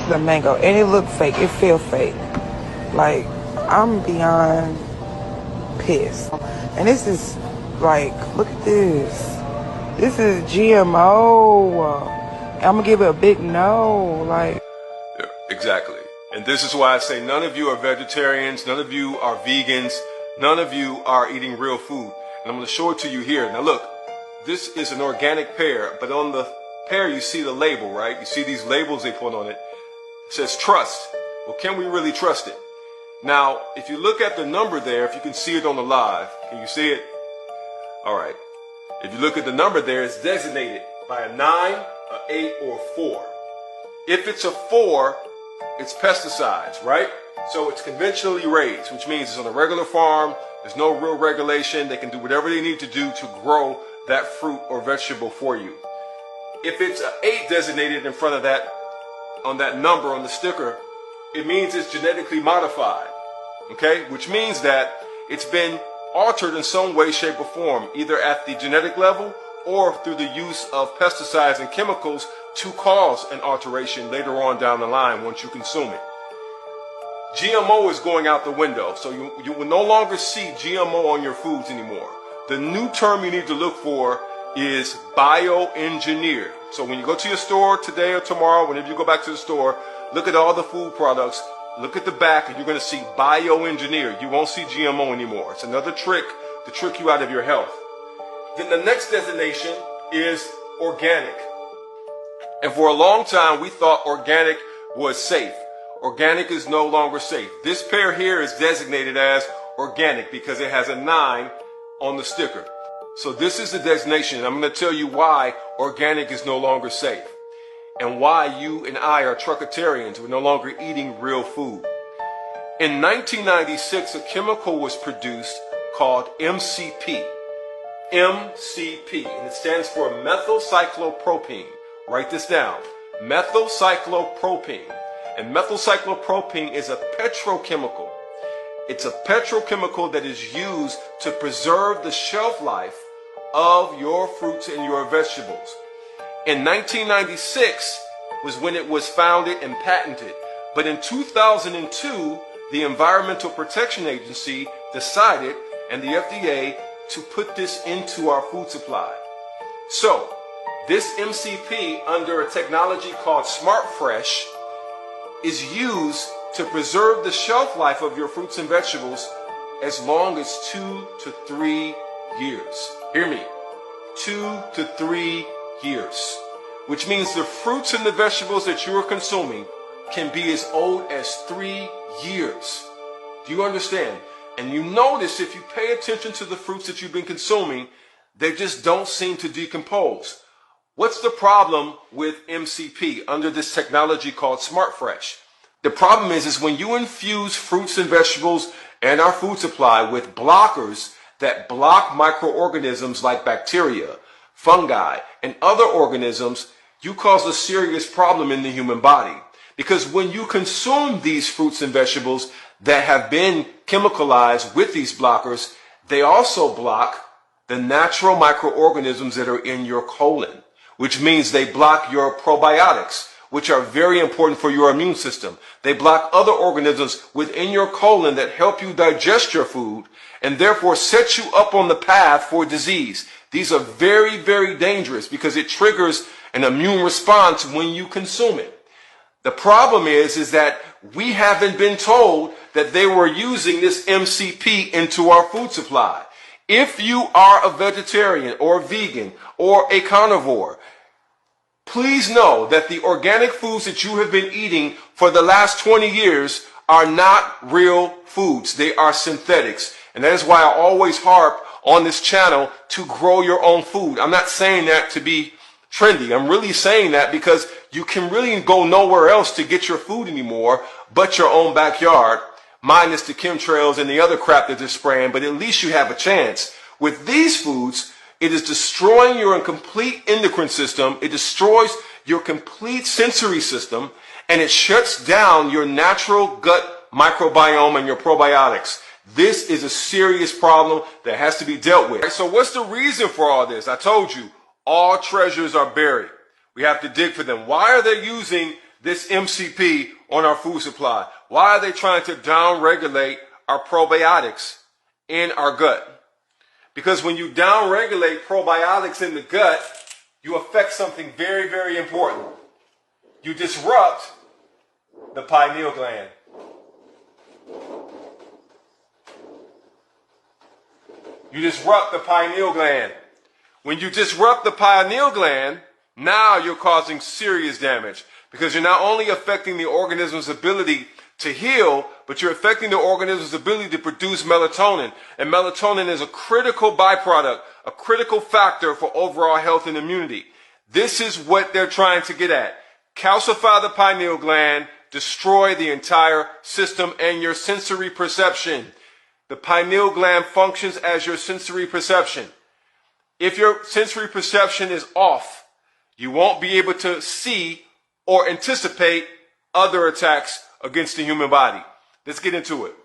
The mango, and it looked fake. It felt fake. Like, I'm beyond pissed. And this is like, look at this. This is GMO. I'm gonna give it a big no. Like, yeah, exactly. And this is why I say none of you are vegetarians, none of you are vegans, none of you are eating real food. And I'm gonna show it to you here. Now look, this is an organic pear, but on the pear you see the label, right? You see these labels they put on it. It says trust. Well, can we really trust it? Now, if you look at the number there, if you can see it on the live, can you see it? All right. If you look at the number there, it's designated by a 9, an 8, or a 4. If it's a 4, it's pesticides, right? So it's conventionally raised, which means it's on a regular farm. There's no real regulation. They can do whatever they need to do to grow that fruit or vegetable for you. If it's an 8 designated in front of that, on that number on the sticker, it means it's genetically modified, okay? Which means that it's been altered in some way, shape, or form, either at the genetic level or through the use of pesticides and chemicals to cause an alteration later on down the line once you consume it. GMO is going out the window, so you will no longer see GMO on your foods anymore. The new term you need to look for is bioengineered. So when you go to your store today or tomorrow, whenever you go back to the store, look at all the food products, look at the back, and you're going to see bioengineered. You won't see GMO anymore. It's another trick to trick you out of your health. Then the next designation is organic. And for a long time, we thought organic was safe. Organic is no longer safe. This pear here is designated as organic because it has a 9 on the sticker. So this is the designation. I'm going to tell you why organic is no longer safe and why you and I are truckitarians. We're no longer eating real food. In 1996, a chemical was produced called MCP. MCP, and it stands for methylcyclopropene. Write this down. Methylcyclopropene. And methylcyclopropene is a petrochemical. It's a petrochemical that is used to preserve the shelf life of your fruits and your vegetables. In 1996 was when it was founded and patented. But in 2002, the Environmental Protection Agency decided, and the FDA, to put this into our food supply. So, this MCP, under a technology called Smart Fresh, is used to preserve the shelf life of your fruits and vegetables as long as 2 to 3 years. Hear me. 2 to 3 years. Which means the fruits and the vegetables that you are consuming can be as old as 3 years. Do you understand? And you notice if you pay attention to the fruits that you've been consuming, they just don't seem to decompose. What's the problem with MCP under this technology called Smart Fresh? The problem is when you infuse fruits and vegetables and our food supply with blockers that block microorganisms like bacteria, fungi, and other organisms, you cause a serious problem in the human body. Because when you consume these fruits and vegetables that have been chemicalized with these blockers, they also block the natural microorganisms that are in your colon, which means they block your probiotics, which are very important for your immune system. They block other organisms within your colon that help you digest your food and therefore set you up on the path for disease. These are very, very dangerous because it triggers an immune response when you consume it. The problem is that we haven't been told that they were using this MCP into our food supply. If you are a vegetarian or a vegan or a carnivore, please know that the organic foods that you have been eating for the last 20 years are not real foods. They are synthetics. And that is why I always harp on this channel to grow your own food. I'm not saying that to be trendy. I'm really saying that because you can really go nowhere else to get your food anymore but your own backyard, minus the chemtrails and the other crap that they're spraying, but at least you have a chance. With these foods, it is destroying your complete endocrine system. It destroys your complete sensory system, and it shuts down your natural gut microbiome and your probiotics. This is a serious problem that has to be dealt with. So what's the reason for all this? I told you, all treasures are buried. We have to dig for them. Why are they using this MCP on our food supply? Why are they trying to downregulate our probiotics in our gut? Because when you downregulate probiotics in the gut, you affect something very, very important. You disrupt the pineal gland. You disrupt the pineal gland. When you disrupt the pineal gland, now you're causing serious damage, because you're not only affecting the organism's ability to heal, but you're affecting the organism's ability to produce melatonin. And melatonin is a critical byproduct, a critical factor for overall health and immunity. This is what they're trying to get at. Calcify the pineal gland, destroy the entire system and your sensory perception. The pineal gland functions as your sensory perception. If your sensory perception is off, you won't be able to see or anticipate other attacks against the human body. Let's get into it.